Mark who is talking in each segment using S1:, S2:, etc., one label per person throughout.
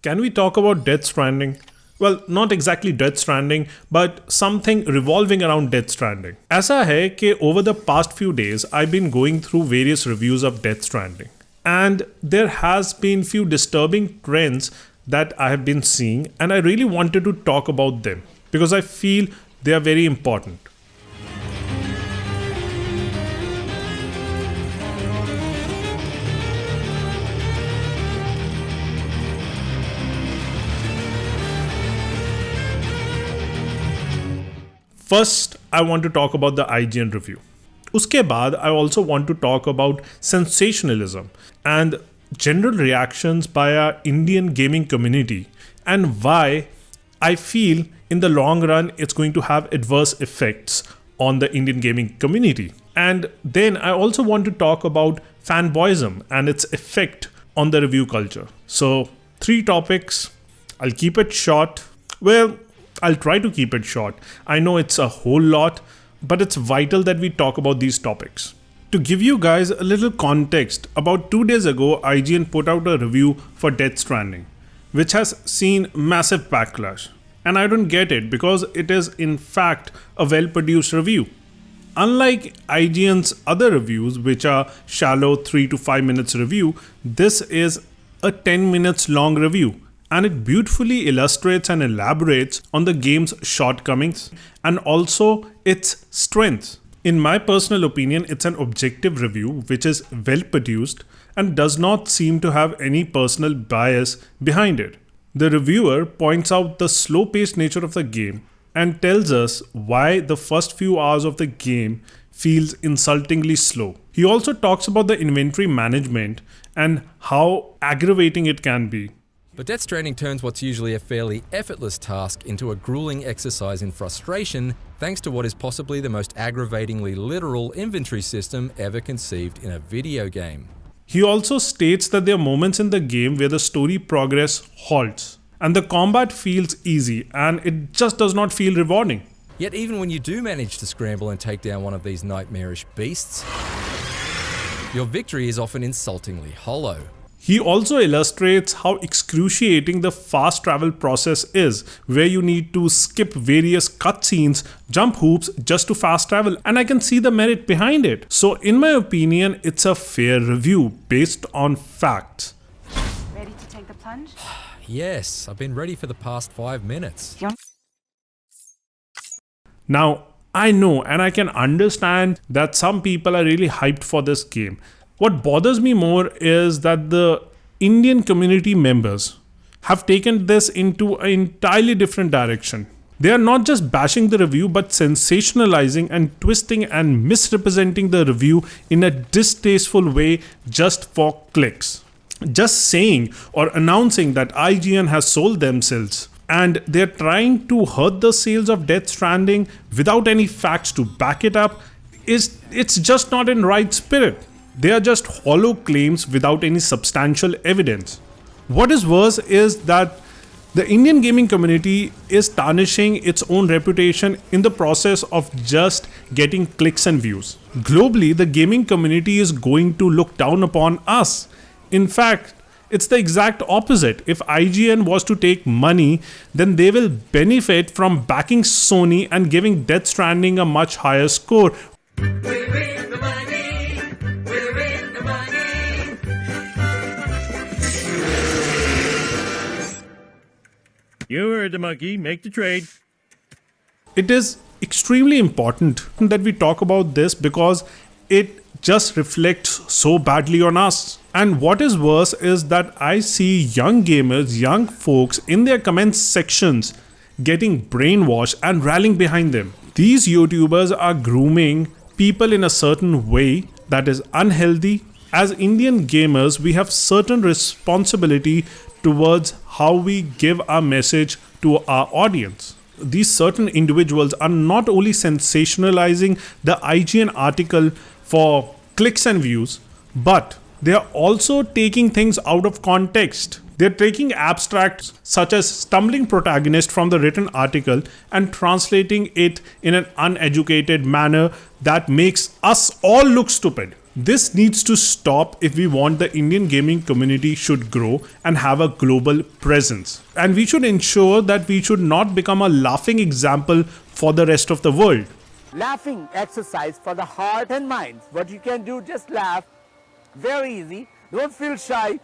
S1: Can we talk about Death Stranding? Well, not exactly Death Stranding, but something revolving around Death Stranding. ऐसा है कि over the past few days, I've been going through various reviews of Death Stranding. And there has been few disturbing trends that I have been seeing, and I really wanted to talk about them because I feel they are very important. First, I want to talk about the IGN review. उसके बाद, I also want to talk about sensationalism and general reactions by our Indian gaming community and why I feel in the long run it's going to have adverse effects on the Indian gaming community. And then I also want to talk about fanboyism and its effect on the review culture. So 3 topics. I'll keep it short. Well, I'll try to keep it short. I know it's a whole lot, but it's vital that we talk about these topics. To give you guys a little context, about 2 days ago, IGN put out a review for Death Stranding, which has seen massive backlash. And I don't get it because it is in fact a well-produced review. Unlike IGN's other reviews, which are shallow 3 to 5 minutes review, this is a 10 minutes long review. And it beautifully illustrates and elaborates on the game's shortcomings and also its strengths. In my personal opinion, it's an objective review which is well produced and does not seem to have any personal bias behind it. The reviewer points out the slow-paced nature of the game and tells us why the first few hours of the game feels insultingly slow. He also talks about the inventory management and how aggravating it can be.
S2: But Death Stranding turns what's usually a fairly effortless task into a grueling exercise in frustration thanks to what is possibly the most aggravatingly literal inventory system ever conceived in a video game.
S1: He also states that there are moments in the game where the story progress halts and the combat feels easy and it just does not feel rewarding.
S2: Yet even when you do manage to scramble and take down one of these nightmarish beasts, your victory is often insultingly hollow.
S1: He also illustrates how excruciating the fast travel process is, where you need to skip various cutscenes, jump hoops just to fast travel, and I can see the merit behind it. So in my opinion, it's a fair review based on facts.
S3: Ready to take the plunge?
S2: Yes, I've been ready for the past 5 minutes.
S1: Now, I know and I can understand that some people are really hyped for this game. What bothers me more is that the Indian community members have taken this into an entirely different direction. They are not just bashing the review but sensationalizing and twisting and misrepresenting the review in a distasteful way just for clicks. Just saying or announcing that IGN has sold themselves and they're trying to hurt the sales of Death Stranding without any facts to back it up it's just not in right spirit. They are just hollow claims without any substantial evidence. What is worse is that the Indian gaming community is tarnishing its own reputation in the process of just getting clicks and views. Globally, the gaming community is going to look down upon us. In fact, it's the exact opposite. If IGN was to take money, then they will benefit from backing Sony and giving Death Stranding a much higher score.
S4: You heard the monkey, make the trade.
S1: It is extremely important that we talk about this because it just reflects so badly on us. And what is worse is that I see young gamers, young folks in their comments sections getting brainwashed and rallying behind them. These YouTubers are grooming people in a certain way that is unhealthy. As Indian gamers, we have certain responsibility towards how we give our message to our audience. These certain individuals are not only sensationalizing the IGN article for clicks and views, but they are also taking things out of context. They're taking abstracts such as stumbling protagonist from the written article and translating it in an uneducated manner that makes us all look stupid. This needs to stop if we want the Indian gaming community should grow and have a global presence. And we should ensure that we should not become a laughing example for the rest of the world.
S5: Laughing exercise for the heart and mind. What you can do, just laugh. Very easy. Don't feel shy.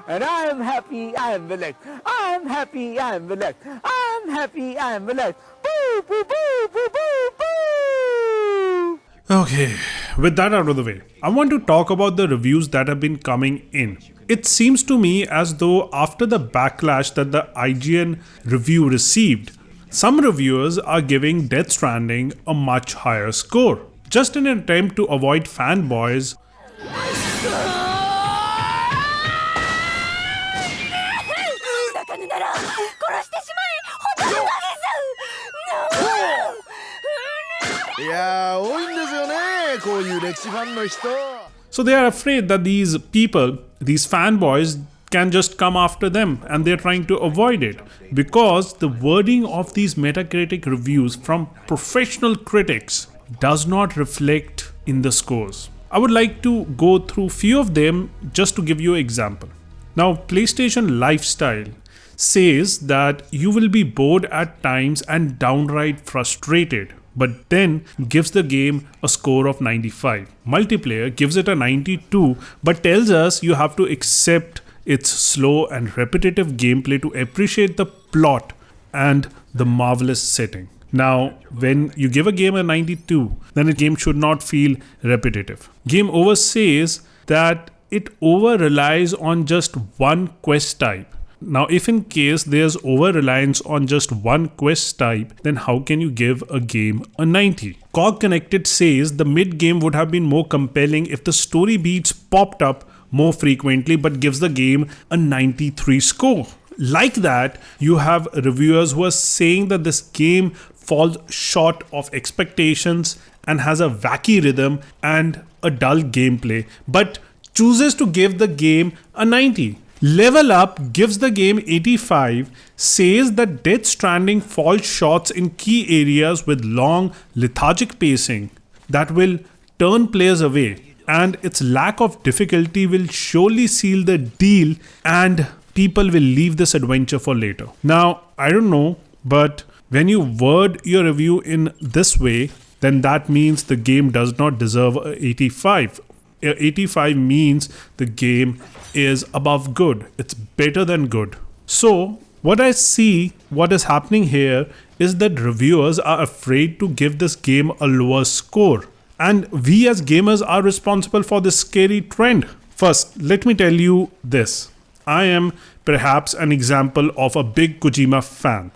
S5: And I am happy, I am relaxed. I am happy, I am relaxed. I am happy, I am relaxed. Boo, boo, boo, boo, boo, boo.
S1: Okay, with that out of the way, I want to talk about the reviews that have been coming in. It seems to me as though after the backlash that the IGN review received, some reviewers are giving Death Stranding a much higher score, just in an attempt to avoid fanboys So they are afraid that these people, these fanboys, can just come after them, and they're trying to avoid it because the wording of these Metacritic reviews from professional critics does not reflect in the scores. I would like to go through few of them just to give you an example. Now, PlayStation Lifestyle says that you will be bored at times and downright frustrated, but then gives the game a score of 95. Multiplayer gives it a 92, but tells us you have to accept its slow and repetitive gameplay to appreciate the plot and the marvelous setting. Now, when you give a game a 92, then a game should not feel repetitive. Game Over says that it over relies on just one quest type. Now, if in case there's over-reliance on just one quest type, then how can you give a game a 90? Cog Connected says the mid-game would have been more compelling if the story beats popped up more frequently, but gives the game a 93 score. Like that, you have reviewers who are saying that this game falls short of expectations and has a wacky rhythm and a dull gameplay, but chooses to give the game a 90. Level Up gives the game 85, says that Death Stranding falls short in key areas with long, lethargic pacing that will turn players away, and its lack of difficulty will surely seal the deal and people will leave this adventure for later. Now, I don't know, but when you word your review in this way, then that means the game does not deserve a 85. 85 means the game is above good. It's better than good. So what I see, what is happening here is that reviewers are afraid to give this game a lower score. And we as gamers are responsible for this scary trend. First, let me tell you this. I am perhaps an example of a big Kojima fan.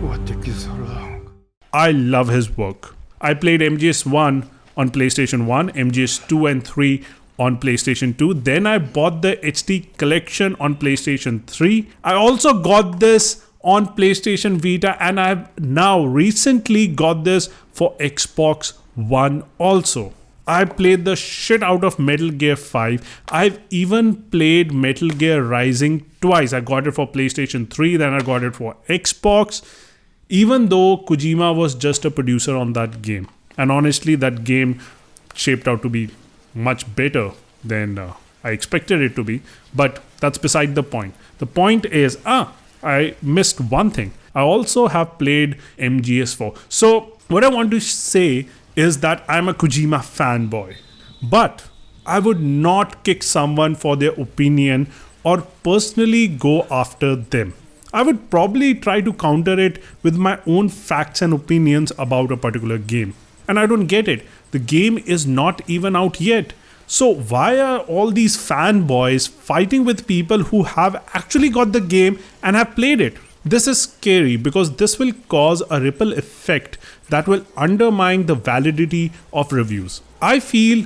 S6: What took you so long?
S1: I love his work. I played MGS1 on PlayStation 1, MGS2 and 3 on PlayStation 2. Then I bought the HD collection on PlayStation 3. I also got this on PlayStation Vita, and I've now recently got this for Xbox One also. I played the shit out of Metal Gear 5. I've even played Metal Gear Rising twice. I got it for PlayStation 3, then I got it for Xbox. Even though Kojima was just a producer on that game. And honestly, that game shaped out to be much better than I expected it to be. But that's beside the point. The point is, I missed one thing. I also have played MGS4. So what I want to say is that I'm a Kojima fanboy. But I would not kick someone for their opinion or personally go after them. I would probably try to counter it with my own facts and opinions about a particular game. And I don't get it. The game is not even out yet. So why are all these fanboys fighting with people who have actually got the game and have played it? This is scary because this will cause a ripple effect that will undermine the validity of reviews. I feel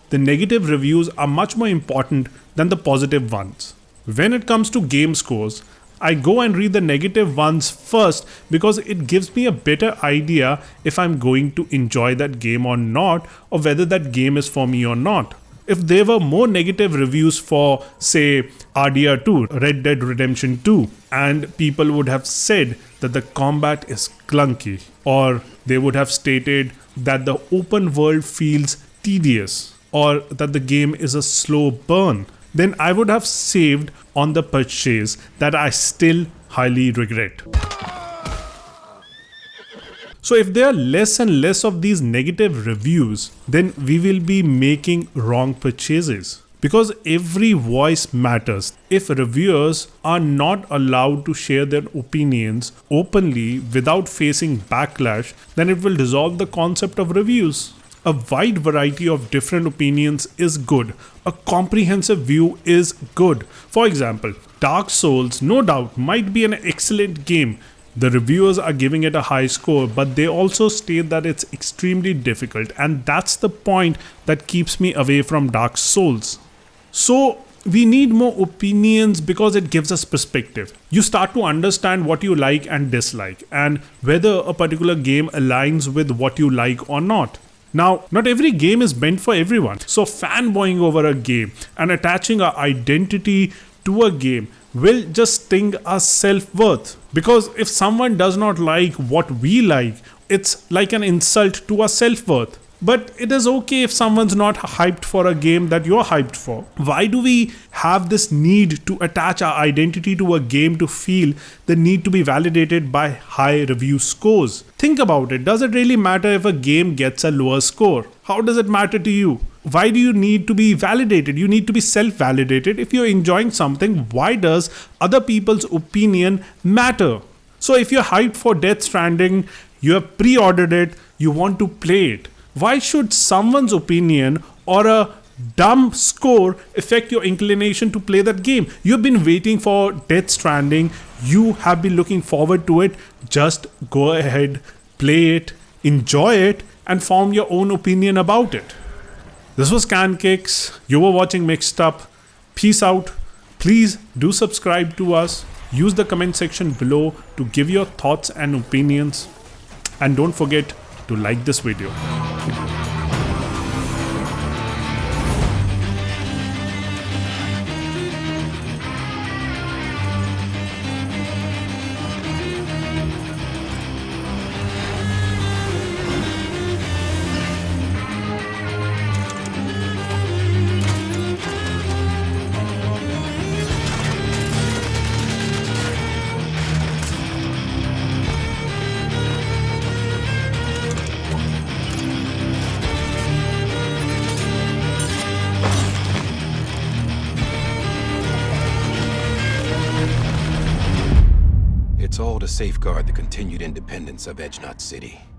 S1: the negative reviews are much more important than the positive ones. When it comes to game scores, I go and read the negative ones first because it gives me a better idea if I'm going to enjoy that game or not, or whether that game is for me or not. If there were more negative reviews for, say, RDR2, Red Dead Redemption 2, and people would have said that the combat is clunky, or they would have stated that the open world feels tedious, or that the game is a slow burn, then I would have saved on the purchase that I still highly regret. So if there are less and less of these negative reviews, then we will be making wrong purchases. Because every voice matters. If reviewers are not allowed to share their opinions openly without facing backlash, then it will dissolve the concept of reviews. A wide variety of different opinions is good. A comprehensive view is good. For example, Dark Souls, no doubt, might be an excellent game. The reviewers are giving it a high score, but they also state that it's extremely difficult, and that's the point that keeps me away from Dark Souls. So we need more opinions because it gives us perspective. You start to understand what you like and dislike, and whether a particular game aligns with what you like or not. Now, not every game is meant for everyone. So fanboying over a game and attaching our identity to a game will just sting our self-worth. Because if someone does not like what we like, it's like an insult to our self-worth. But it is okay if someone's not hyped for a game that you're hyped for. Why do we have this need to attach our identity to a game to feel the need to be validated by high review scores? Think about it. Does it really matter if a game gets a lower score? How does it matter to you? Why do you need to be validated? You need to be self-validated. If you're enjoying something, why does other people's opinion matter? So if you're hyped for Death Stranding, you have pre-ordered it, you want to play it. Why should someone's opinion or a dumb score affect your inclination to play that game? You've been waiting for Death Stranding. You have been looking forward to it. Just go ahead, play it, enjoy it, and form your own opinion about it. This was CanKicks. You were watching Mixed Up. Peace out. Please do subscribe to us. Use the comment section below to give your thoughts and opinions. And don't forget to like this video.
S6: It's all to safeguard the continued independence of Edge Knot City.